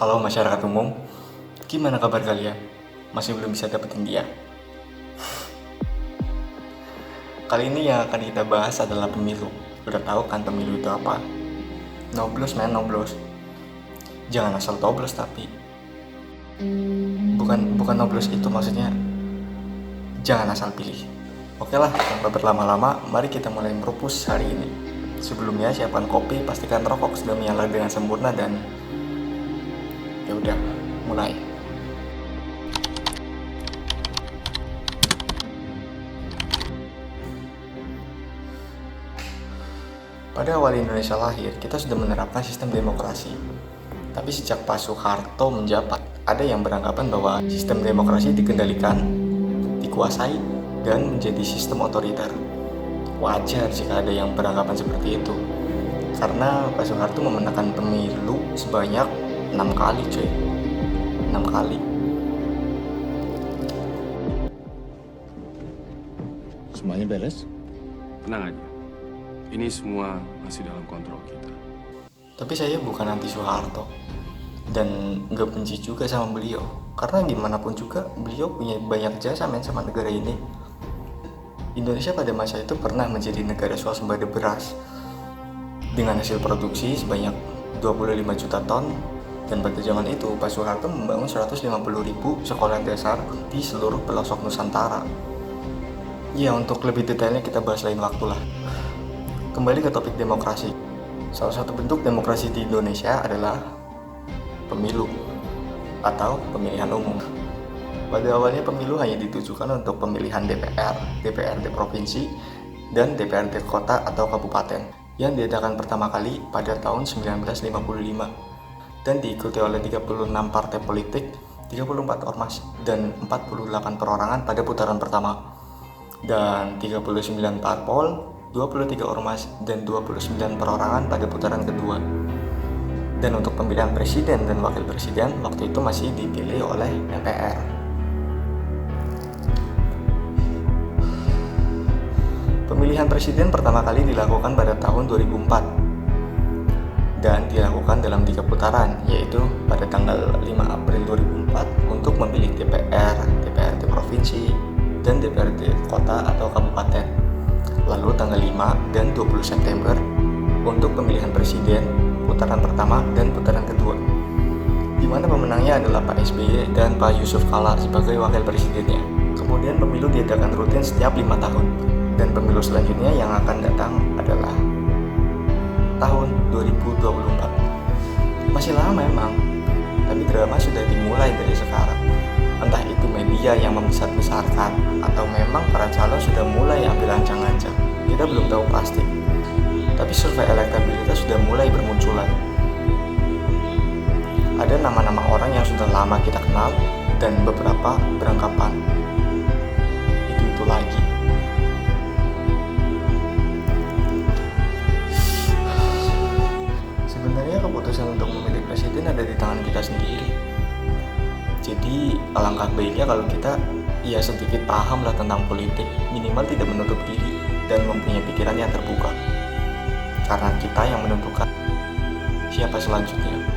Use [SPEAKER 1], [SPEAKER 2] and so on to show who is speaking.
[SPEAKER 1] Halo masyarakat umum, gimana kabar kalian? Masih belum bisa dapetin dia? Kali ini yang akan kita bahas adalah pemilu. Udah tahu kan pemilu itu apa? Noblos men, noblos. Jangan asal toblos tapi. Bukan noblos itu maksudnya. Jangan asal pilih. Oke lah, tanpa berlama-lama, mari kita mulai merupus hari ini. Sebelumnya siapkan kopi, pastikan rokok sudah menyala dengan sempurna dan ya udah, mulai. Pada awal Indonesia lahir, kita sudah menerapkan sistem demokrasi. Tapi sejak Pak Soeharto menjabat, ada yang beranggapan bahwa sistem demokrasi dikendalikan, dikuasai, dan menjadi sistem otoriter. Wajar jika ada yang beranggapan seperti itu. Karena Pak Soeharto memenangkan pemilu sebanyak 6 kali cuy. 6 kali.
[SPEAKER 2] Semuanya beres?
[SPEAKER 3] Tenang aja, ini semua masih dalam kontrol kita.
[SPEAKER 1] Tapi saya bukan anti Soeharto dan nggak benci juga sama beliau. Karena gimana pun juga beliau punya banyak jasa men sama negara ini. Indonesia pada masa itu pernah menjadi negara swasembada beras dengan hasil produksi sebanyak 25 juta ton, dan pada zaman itu Pak Soeharto membangun 150.000 sekolah dasar di seluruh pelosok Nusantara. Ya, untuk lebih detailnya kita bahas lain waktu lah. Kembali ke topik demokrasi. Salah satu bentuk demokrasi di Indonesia adalah pemilu atau pemilihan umum. Pada awalnya pemilu hanya ditujukan untuk pemilihan DPR, DPRD provinsi, dan DPRD kota atau kabupaten yang diadakan pertama kali pada tahun 1955 dan diikuti oleh 36 partai politik, 34 ormas, dan 48 perorangan pada putaran pertama, dan 39 parpol, 23 ormas, dan 29 perorangan pada putaran kedua. Dan untuk pemilihan presiden dan wakil presiden waktu itu masih dipilih oleh MPR. Pemilihan presiden pertama kali dilakukan pada tahun 2004 dan dilakukan dalam 3 putaran, yaitu pada tanggal 5 April 2004 untuk memilih DPR, DPRD provinsi, dan DPRD kota atau kabupaten. Lalu tanggal 5 dan 20 September untuk pemilihan presiden putaran pertama dan putaran kedua, di mana pemenangnya adalah Pak SBY dan Pak Yusuf Kala sebagai wakil presidennya. Kemudian pemilu diadakan rutin setiap 5 tahun. Dan pemilu selanjutnya yang akan datang adalah tahun 2024. Masih lama memang, tapi drama sudah dimulai dari sekarang. Entah itu media yang membesar-besarkan atau memang para calon sudah mulai ambil ancang-ancang. Kita belum tahu pasti. Tapi survei elektabilitas sudah mulai bermunculan. Ada nama-nama orang yang sudah lama kita kenal dan beberapa beranggapan itu lagi. Keputusan untuk memilih presiden ada di tangan kita sendiri. Jadi alangkah baiknya kalau kita sedikit paham lah tentang politik, minimal tidak menutup diri dan mempunyai pikiran yang terbuka. Karena kita yang menentukan siapa selanjutnya.